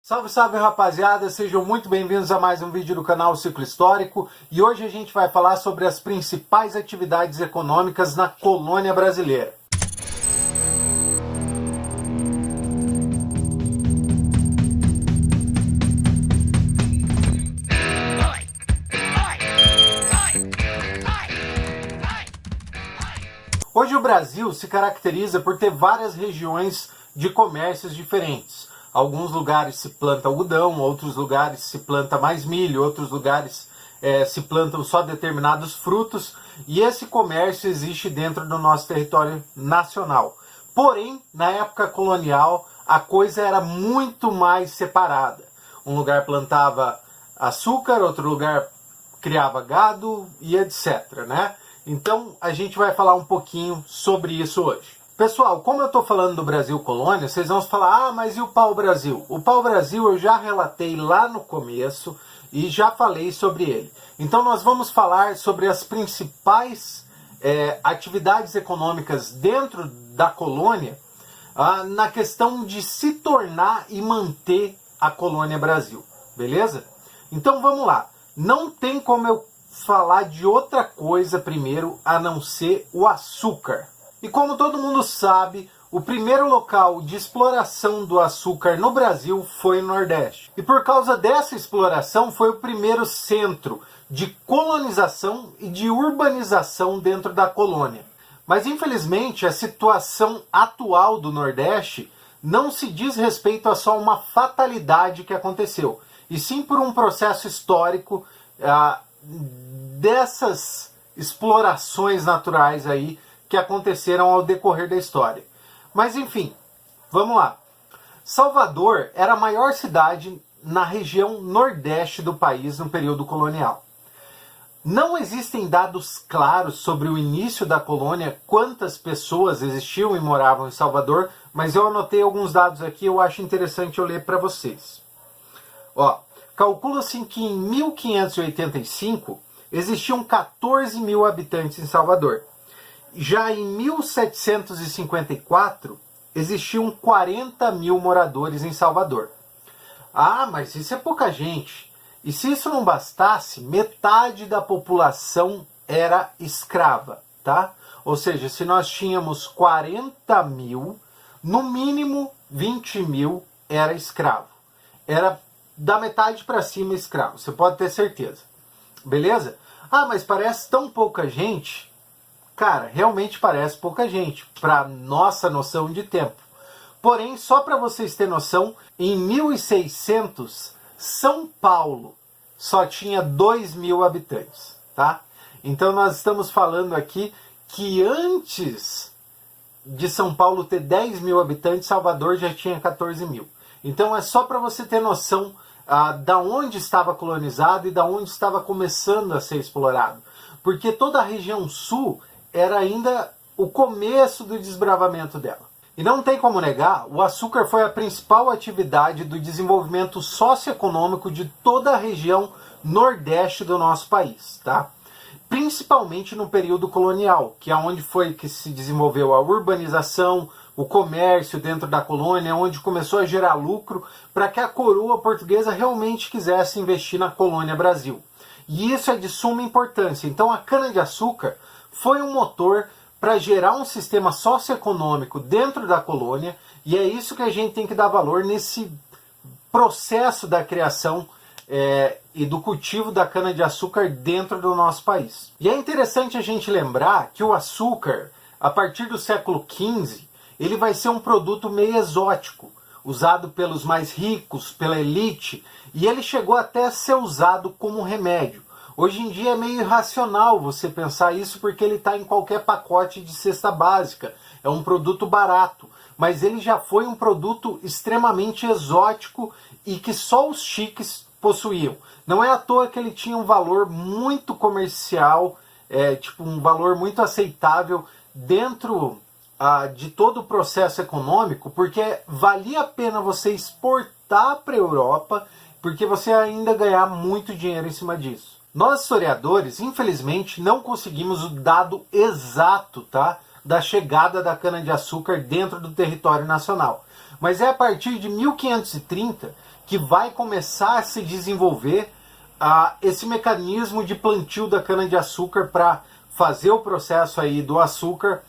Salve, salve rapaziada, sejam muito bem-vindos a mais um vídeo do canal Ciclo Histórico e hoje a gente vai falar sobre as principais atividades econômicas na colônia brasileira. Hoje o Brasil se caracteriza por ter várias regiões de comércios diferentes. Alguns lugares se planta algodão, outros lugares se planta mais milho, outros lugares se plantam só determinados frutos, e esse comércio existe dentro do nosso território nacional. Porém, na época colonial, a coisa era muito mais separada. Um lugar plantava açúcar, outro lugar criava gado e etc, né? Então, a gente vai falar um pouquinho sobre isso hoje. Pessoal, como eu estou falando do Brasil colônia, vocês vão falar, mas e o pau-brasil? O pau-brasil eu já relatei lá no começo e já falei sobre ele. Então nós vamos falar sobre as principais atividades econômicas dentro da colônia na questão de se tornar e manter a colônia Brasil, beleza? Então vamos lá, não tem como eu falar de outra coisa primeiro a não ser o açúcar. E como todo mundo sabe, o primeiro local de exploração do açúcar no Brasil foi no Nordeste. E por causa dessa exploração foi o primeiro centro de colonização e de urbanização dentro da colônia. Mas infelizmente a situação atual do Nordeste não se diz respeito a só uma fatalidade que aconteceu, e sim por um processo histórico dessas explorações naturais aí que aconteceram ao decorrer da história. Mas enfim, vamos lá. Salvador era a maior cidade na região nordeste do país no período colonial. Não existem dados claros sobre o início da colônia, quantas pessoas existiam e moravam em Salvador, mas eu anotei alguns dados aqui, eu acho interessante eu ler para vocês. Calcula-se que em 1585 existiam 14 mil habitantes em Salvador. Já em 1754, existiam 40 mil moradores em Salvador. Ah, mas isso é pouca gente. E se isso não bastasse, metade da população era escrava, tá? Ou seja, se nós tínhamos 40 mil, no mínimo 20 mil era escravo. Era da metade para cima escravo, você pode ter certeza. Beleza? Ah, mas parece tão pouca gente. Cara, realmente parece pouca gente, para nossa noção de tempo. Porém, só para vocês terem noção, em 1600, São Paulo só tinha 2 mil habitantes, tá? Então nós estamos falando aqui que antes de São Paulo ter 10 mil habitantes, Salvador já tinha 14 mil. Então é só para você ter noção da onde estava colonizado e da onde estava começando a ser explorado. Porque toda a região sul era ainda o começo do desbravamento dela. E não tem como negar, o açúcar foi a principal atividade do desenvolvimento socioeconômico de toda a região nordeste do nosso país, tá? Principalmente no período colonial, que é onde foi que se desenvolveu a urbanização, o comércio dentro da colônia, onde começou a gerar lucro para que a coroa portuguesa realmente quisesse investir na colônia Brasil. E isso é de suma importância. Então a cana-de-açúcar foi um motor para gerar um sistema socioeconômico dentro da colônia, e é isso que a gente tem que dar valor nesse processo da criação e do cultivo da cana-de-açúcar dentro do nosso país. E é interessante a gente lembrar que o açúcar, a partir do século XV, ele vai ser um produto meio exótico, usado pelos mais ricos, pela elite, e ele chegou até a ser usado como remédio. Hoje em dia é meio irracional você pensar isso porque ele está em qualquer pacote de cesta básica. É um produto barato, mas ele já foi um produto extremamente exótico e que só os chiques possuíam. Não é à toa que ele tinha um valor muito comercial, um valor muito aceitável dentro de todo o processo econômico, porque valia a pena você exportar para a Europa, porque você ainda ganhar muito dinheiro em cima disso. Nós, historiadores, infelizmente, não conseguimos o dado exato, tá, da chegada da cana-de-açúcar dentro do território nacional. Mas é a partir de 1530 que vai começar a se desenvolver esse mecanismo de plantio da cana-de-açúcar para fazer o processo aí do açúcar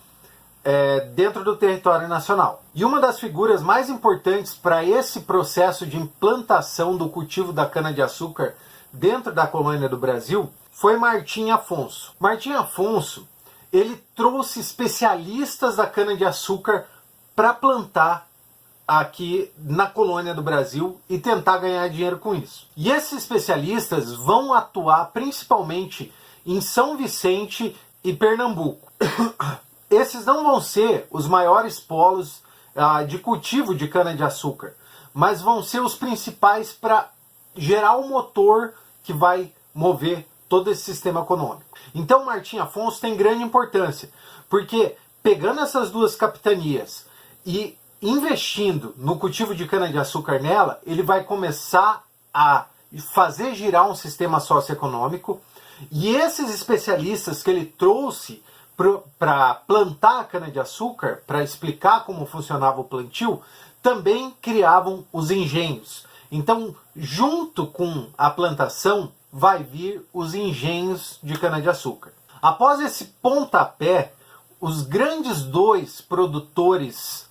dentro do território nacional. E uma das figuras mais importantes para esse processo de implantação do cultivo da cana-de-açúcar dentro da colônia do Brasil foi Martim Afonso. Martim Afonso, ele trouxe especialistas da cana-de-açúcar para plantar aqui na colônia do Brasil e tentar ganhar dinheiro com isso. E esses especialistas vão atuar principalmente em São Vicente e Pernambuco. Esses não vão ser os maiores polos de cultivo de cana-de-açúcar, mas vão ser os principais para gerar o motor que vai mover todo esse sistema econômico. Então Martim Afonso tem grande importância, porque pegando essas duas capitanias e investindo no cultivo de cana-de-açúcar nela, ele vai começar a fazer girar um sistema socioeconômico, e esses especialistas que ele trouxe para plantar a cana-de-açúcar, para explicar como funcionava o plantio, também criavam os engenhos. Então, junto com a plantação, vai vir os engenhos de cana-de-açúcar. Após esse pontapé, os grandes dois produtores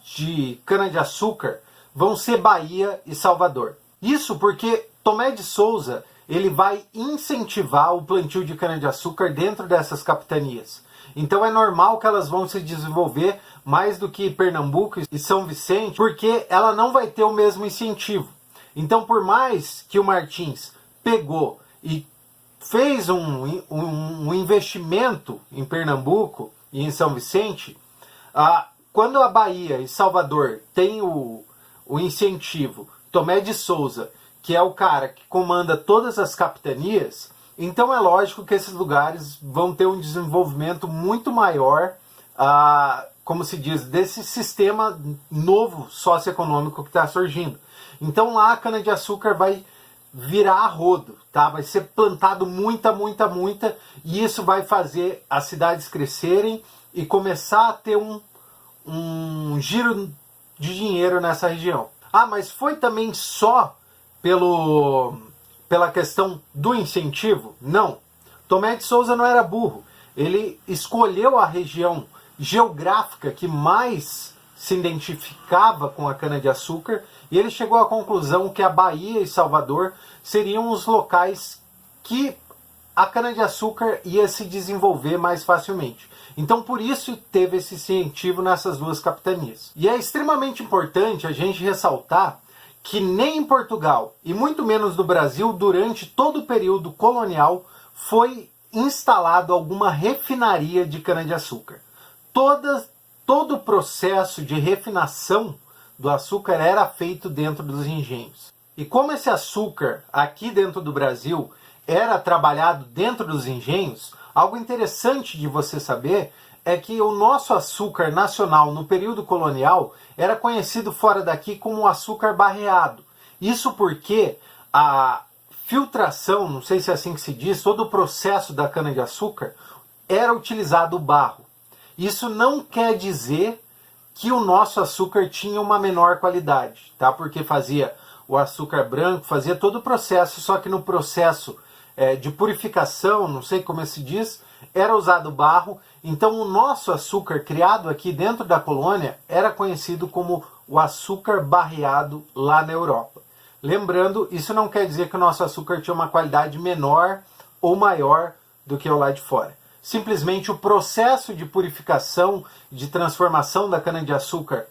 de cana-de-açúcar vão ser Bahia e Salvador. Isso porque Tomé de Souza ele vai incentivar o plantio de cana-de-açúcar dentro dessas capitanias. Então é normal que elas vão se desenvolver mais do que Pernambuco e São Vicente, porque ela não vai ter o mesmo incentivo. Então, por mais que o Martins pegou e fez um investimento em Pernambuco e em São Vicente, quando a Bahia e Salvador têm o incentivo, Tomé de Souza, que é o cara que comanda todas as capitanias, então é lógico que esses lugares vão ter um desenvolvimento muito maior, como se diz, desse sistema novo socioeconômico que está surgindo. Então lá a cana-de-açúcar vai virar a rodo, tá? Vai ser plantado muita, e isso vai fazer as cidades crescerem e começar a ter um giro de dinheiro nessa região. Mas foi também só pela questão do incentivo? Não. Tomé de Souza não era burro. Ele escolheu a região geográfica que mais se identificava com a cana-de-açúcar e ele chegou à conclusão que a Bahia e Salvador seriam os locais que a cana-de-açúcar ia se desenvolver mais facilmente. Então, por isso, teve esse incentivo nessas duas capitanias. E é extremamente importante a gente ressaltar que nem em Portugal, e muito menos no Brasil, durante todo o período colonial, foi instalado alguma refinaria de cana-de-açúcar. Todo o processo de refinação do açúcar era feito dentro dos engenhos. E como esse açúcar, aqui dentro do Brasil, era trabalhado dentro dos engenhos, algo interessante de você saber é que o nosso açúcar nacional no período colonial era conhecido fora daqui como açúcar barreado. Isso porque a filtração, não sei se é assim que se diz, todo o processo da cana-de-açúcar era utilizado o barro. Isso não quer dizer que o nosso açúcar tinha uma menor qualidade, tá? Porque fazia o açúcar branco, fazia todo o processo, só que no processo de purificação, não sei como se diz, era usado barro. Então o nosso açúcar criado aqui dentro da colônia era conhecido como o açúcar barreado lá na Europa. Lembrando, isso não quer dizer que o nosso açúcar tinha uma qualidade menor ou maior do que o lá de fora. Simplesmente o processo de purificação, de transformação da cana-de-açúcar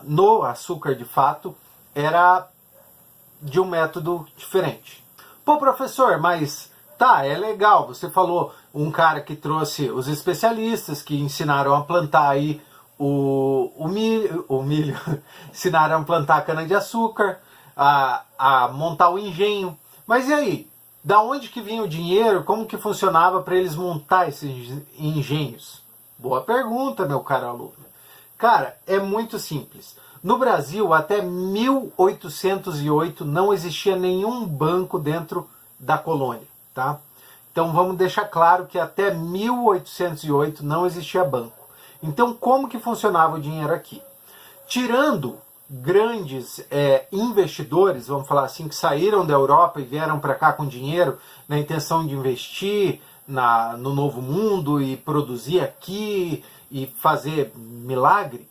no açúcar de fato, era de um método diferente. Pô, professor, mas tá, é legal, você falou um cara que trouxe os especialistas que ensinaram a plantar aí o milho ensinaram a plantar a cana-de-açúcar, a montar o engenho. Mas e aí? Da onde que vinha o dinheiro? Como que funcionava para eles montar esses engenhos? Boa pergunta, meu caro aluno. Cara, é muito simples. No Brasil, até 1808, não existia nenhum banco dentro da colônia, tá? Então vamos deixar claro que até 1808 não existia banco. Então como que funcionava o dinheiro aqui? Tirando grandes investidores, vamos falar assim, que saíram da Europa e vieram para cá com dinheiro na intenção de investir no Novo Mundo e produzir aqui e fazer milagre.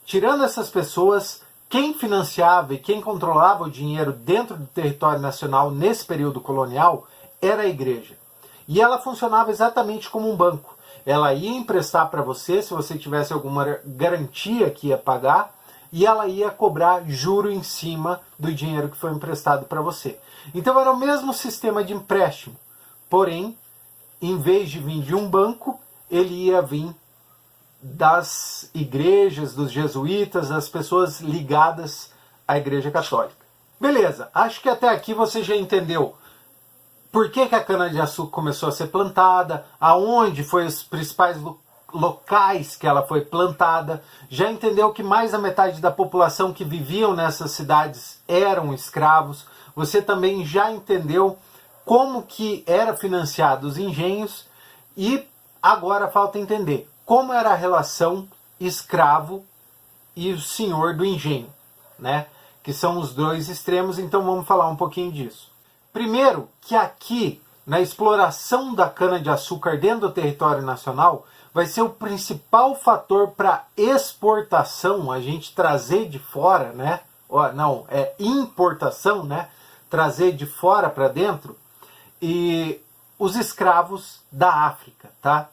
Tirando essas pessoas, quem financiava e quem controlava o dinheiro dentro do território nacional nesse período colonial era a igreja. E ela funcionava exatamente como um banco. Ela ia emprestar para você, se você tivesse alguma garantia que ia pagar, e ela ia cobrar juro em cima do dinheiro que foi emprestado para você. Então era o mesmo sistema de empréstimo, porém, em vez de vir de um banco, ele ia vir das igrejas, dos jesuítas, das pessoas ligadas à Igreja Católica. Beleza, acho que até aqui você já entendeu por que a cana-de-açúcar começou a ser plantada, aonde foi os principais locais que ela foi plantada, já entendeu que mais da metade da população que viviam nessas cidades eram escravos, você também já entendeu como que era financiado os engenhos e agora falta entender como era a relação escravo e o senhor do engenho, né? Que são os dois extremos, então vamos falar um pouquinho disso. Primeiro, que aqui, na exploração da cana-de-açúcar dentro do território nacional, vai ser o principal fator para exportação, a gente trazer de fora, né? Não, é importação, né? Trazer de fora para dentro, e os escravos da África, tá?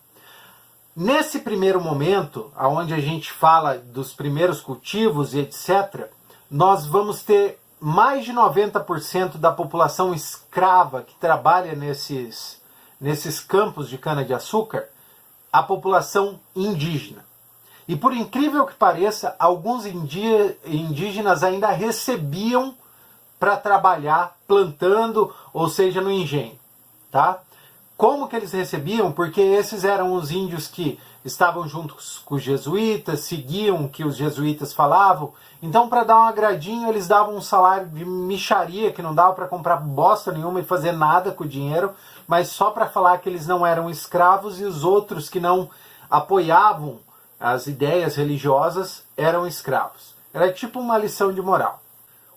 Nesse primeiro momento, onde a gente fala dos primeiros cultivos e etc., nós vamos ter mais de 90% da população escrava que trabalha nesses campos de cana-de-açúcar, a população indígena. E por incrível que pareça, alguns indígenas ainda recebiam para trabalhar plantando, ou seja, no engenho, tá? Como que eles recebiam? Porque esses eram os índios que estavam juntos com os jesuítas, seguiam o que os jesuítas falavam. Então, para dar um agradinho, eles davam um salário de mixaria, que não dava para comprar bosta nenhuma e fazer nada com o dinheiro, mas só para falar que eles não eram escravos, e os outros que não apoiavam as ideias religiosas eram escravos. Era tipo uma lição de moral.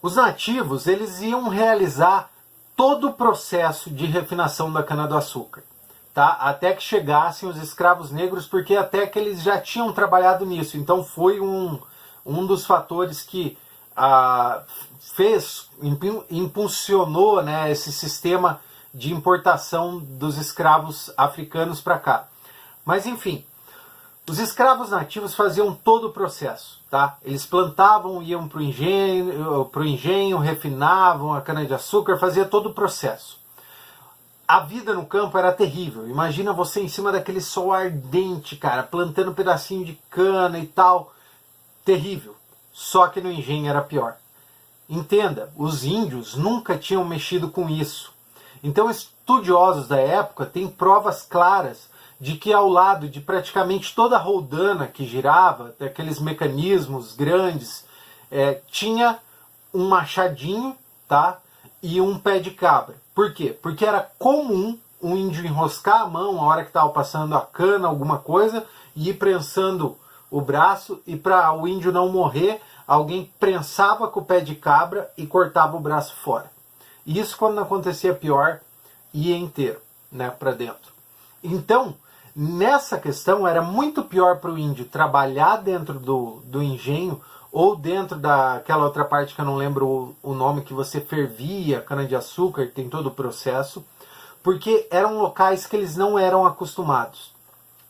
Os nativos, eles iam realizar todo o processo de refinação da cana-do-açúcar, tá? Até que chegassem os escravos negros, porque até que eles já tinham trabalhado nisso. Então foi um dos fatores que impulsionou, né, esse sistema de importação dos escravos africanos para cá. Mas enfim, os escravos nativos faziam todo o processo, tá? Eles plantavam, iam para o engenho, refinavam a cana-de-açúcar, fazia todo o processo. A vida no campo era terrível. Imagina você em cima daquele sol ardente, cara, plantando um pedacinho de cana e tal. Terrível. Só que no engenho era pior. Entenda, os índios nunca tinham mexido com isso. Então, estudiosos da época têm provas claras de que ao lado de praticamente toda a roldana que girava, daqueles mecanismos grandes, tinha um machadinho, tá? E um pé de cabra. Por quê? Porque era comum um índio enroscar a mão a hora que estava passando a cana, alguma coisa, e ir prensando o braço, e para o índio não morrer, alguém prensava com o pé de cabra e cortava o braço fora. E isso, quando não acontecia pior, ia inteiro, né, para dentro. Então, nessa questão, era muito pior para o índio trabalhar dentro do engenho, ou dentro daquela outra parte que eu não lembro o nome, que você fervia cana-de-açúcar, tem todo o processo, porque eram locais que eles não eram acostumados.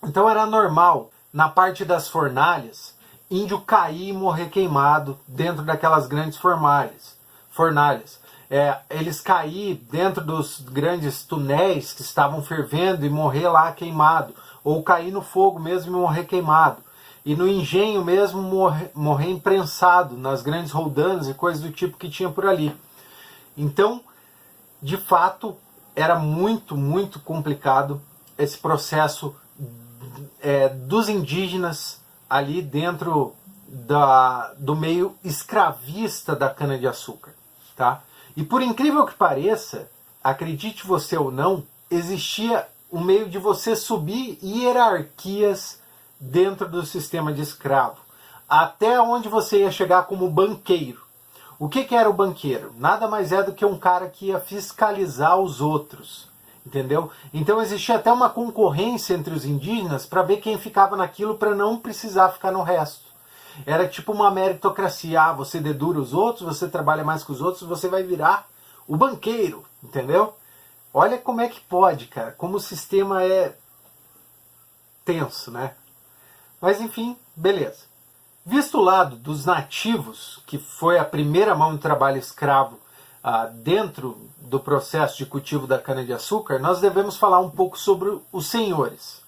Então era normal, na parte das fornalhas, índio cair e morrer queimado dentro daquelas grandes fornalhas. Eles cair dentro dos grandes túneis que estavam fervendo e morrer lá queimado, ou cair no fogo mesmo e morrer queimado. E no engenho mesmo morrer imprensado nas grandes roldanas e coisas do tipo que tinha por ali. Então, de fato, era muito, muito complicado esse processo dos indígenas ali dentro do meio escravista da cana-de-açúcar, tá? E por incrível que pareça, acredite você ou não, existia um meio de você subir hierarquias dentro do sistema de escravo. até onde você ia chegar como banqueiro. O que era o banqueiro? Nada mais é do que um cara que ia fiscalizar os outros, entendeu? Então existia até uma concorrência entre os indígenas para ver quem ficava naquilo para não precisar ficar no resto. Era tipo uma meritocracia. Ah, você dedura os outros, você trabalha mais que os outros, você vai virar o banqueiro, entendeu? Olha como é que pode, cara. Como o sistema é tenso, né? Mas enfim, beleza. Visto o lado dos nativos, que foi a primeira mão de trabalho escravo dentro do processo de cultivo da cana-de-açúcar, nós devemos falar um pouco sobre os senhores.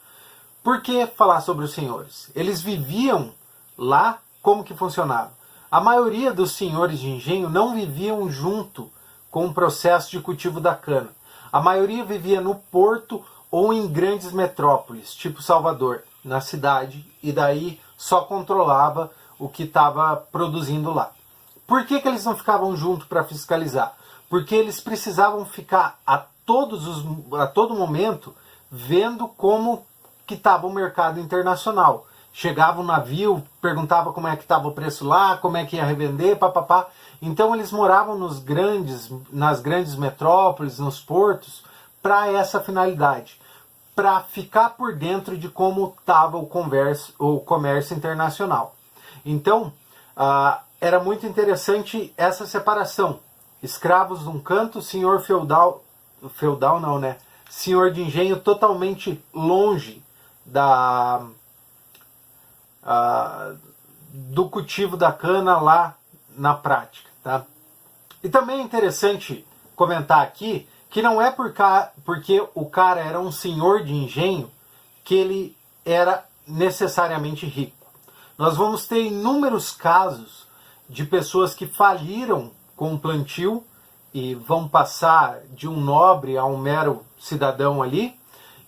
Por que falar sobre os senhores? Eles viviam lá, como que funcionava? A maioria dos senhores de engenho não viviam junto com o processo de cultivo da cana. A maioria vivia no porto ou em grandes metrópoles, tipo Salvador, na cidade, e daí só controlava o que estava produzindo lá. Por que eles não ficavam juntos para fiscalizar? Porque eles precisavam ficar a todo momento vendo como que estava o mercado internacional. Chegava um navio, perguntava como é que estava o preço lá, como é que ia revender, papapá. Então eles moravam nas grandes metrópoles, nos portos, para essa finalidade, para ficar por dentro de como estava o comércio internacional. Então, era muito interessante essa separação. Escravos de um canto, senhor feudal não, né? Senhor de engenho totalmente longe do cultivo da cana lá na prática, tá? E também é interessante comentar aqui que não é porque o cara era um senhor de engenho que ele era necessariamente rico. Nós vamos ter inúmeros casos de pessoas que faliram com o plantio e vão passar de um nobre a um mero cidadão ali,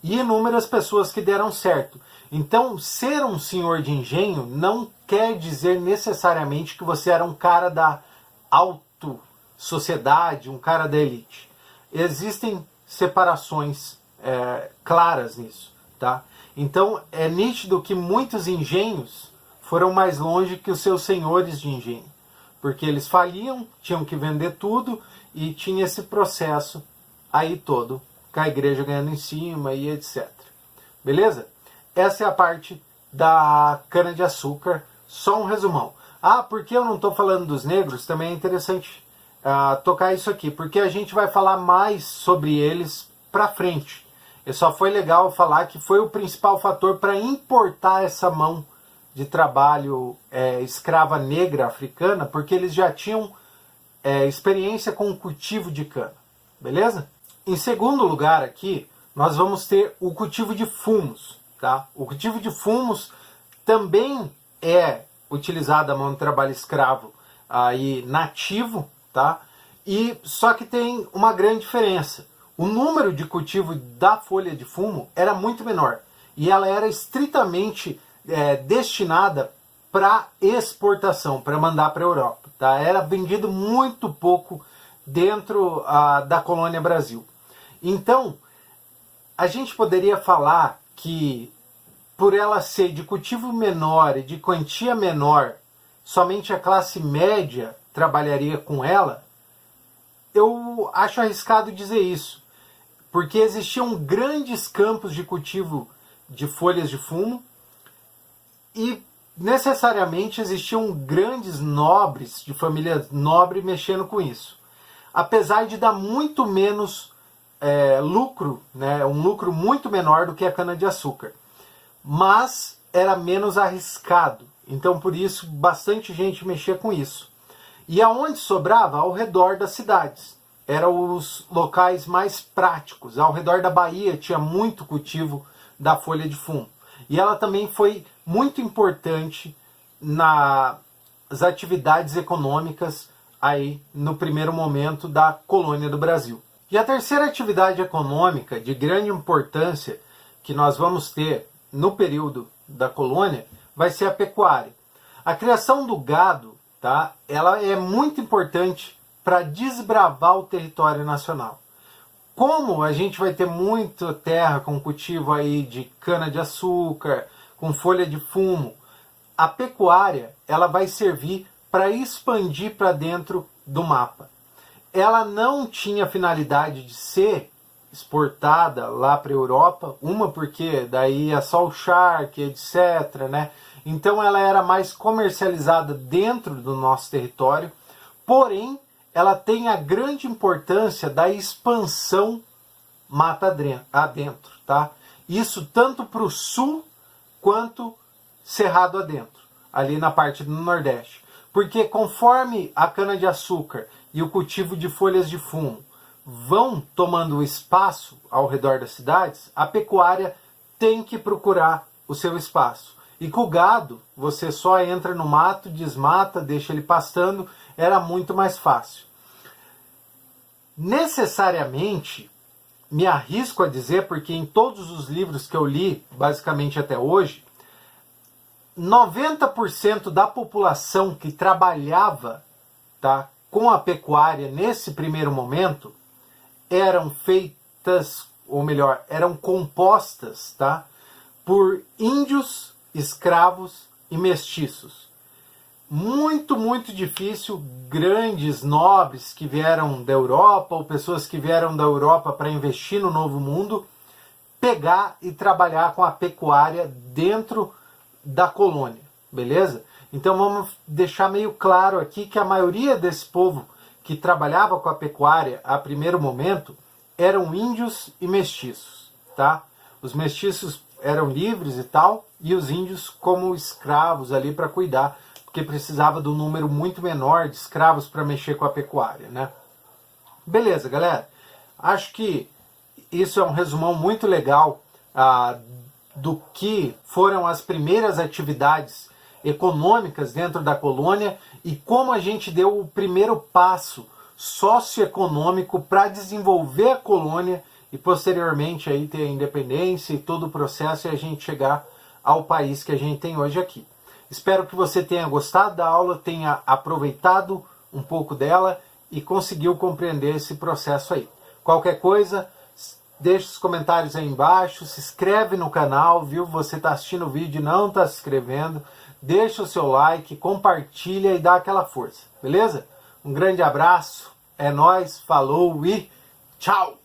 e inúmeras pessoas que deram certo. Então, ser um senhor de engenho não quer dizer necessariamente que você era um cara da alta sociedade, um cara da elite. Existem separações claras nisso, tá? Então, é nítido que muitos engenhos foram mais longe que os seus senhores de engenho, porque eles faliam, tinham que vender tudo e tinha esse processo aí todo, com a igreja ganhando em cima e etc. Beleza? Essa é a parte da cana-de-açúcar, só um resumão. Por que eu não estou falando dos negros? Também é interessante tocar isso aqui, porque a gente vai falar mais sobre eles para frente. E só foi legal falar que foi o principal fator para importar essa mão de trabalho escrava negra africana, porque eles já tinham experiência com o cultivo de cana. Beleza? Em segundo lugar aqui, nós vamos ter o cultivo de fumos. Tá? O cultivo de fumos também é utilizado a mão de trabalho escravo aí nativo, tá? E só que tem uma grande diferença. O número de cultivo da folha de fumo era muito menor e ela era estritamente destinada para exportação, para mandar para a Europa. Tá? Era vendido muito pouco dentro da colônia Brasil. Então, a gente poderia falar que, por ela ser de cultivo menor e de quantia menor, somente a classe média trabalharia com ela. Eu acho arriscado dizer isso, porque existiam grandes campos de cultivo de folhas de fumo e necessariamente existiam grandes nobres, de família nobre, mexendo com isso. Apesar de dar muito menos lucro, né, um lucro muito menor do que a cana-de-açúcar. Mas era menos arriscado. Então, por isso, bastante gente mexia com isso. E aonde sobrava? Ao redor das cidades. Eram os locais mais práticos. Ao redor da Bahia tinha muito cultivo da folha de fumo. E ela também foi muito importante nas atividades econômicas aí no primeiro momento da colônia do Brasil. E a terceira atividade econômica de grande importância que nós vamos ter no período da colônia vai ser a pecuária. A criação do gado, tá, ela é muito importante para desbravar o território nacional. Como a gente vai ter muita terra com cultivo aí de cana-de-açúcar, com folha de fumo, a pecuária ela vai servir para expandir para dentro do mapa. Ela não tinha finalidade de ser exportada lá para a Europa, uma porque daí é só o charque, etc, né? Então ela era mais comercializada dentro do nosso território, porém ela tem a grande importância da expansão mata adentro, tá? Isso tanto para o sul quanto cerrado adentro, ali na parte do Nordeste. Porque conforme a cana-de-açúcar e o cultivo de folhas de fumo vão tomando espaço ao redor das cidades, a pecuária tem que procurar o seu espaço. E com o gado, você só entra no mato, desmata, deixa ele pastando, era muito mais fácil. Necessariamente, me arrisco a dizer, porque em todos os livros que eu li, basicamente até hoje, 90% da população que trabalhava, tá, com a pecuária nesse primeiro momento eram feitas, ou melhor, eram compostas, tá, por índios, escravos e mestiços. Muito, muito difícil grandes nobres que vieram da Europa ou pessoas que vieram da Europa para investir no Novo Mundo pegar e trabalhar com a pecuária dentro da colônia, beleza? Então vamos deixar meio claro aqui que a maioria desse povo que trabalhava com a pecuária a primeiro momento eram índios e mestiços, tá? Os mestiços eram livres e tal, e os índios como escravos ali para cuidar, porque precisava de um número muito menor de escravos para mexer com a pecuária, né? Beleza, galera? Acho que isso é um resumão muito legal do que foram as primeiras atividades econômicas dentro da colônia e como a gente deu o primeiro passo socioeconômico para desenvolver a colônia e posteriormente aí ter a independência e todo o processo e a gente chegar ao país que a gente tem hoje aqui. Espero que você tenha gostado da aula, tenha aproveitado um pouco dela e conseguiu compreender esse processo aí. Qualquer coisa, deixe os comentários aí embaixo, se inscreve no canal, viu? Você está assistindo o vídeo e não está se inscrevendo, deixa o seu like, compartilha e dá aquela força, beleza? Um grande abraço, é nóis, falou e tchau!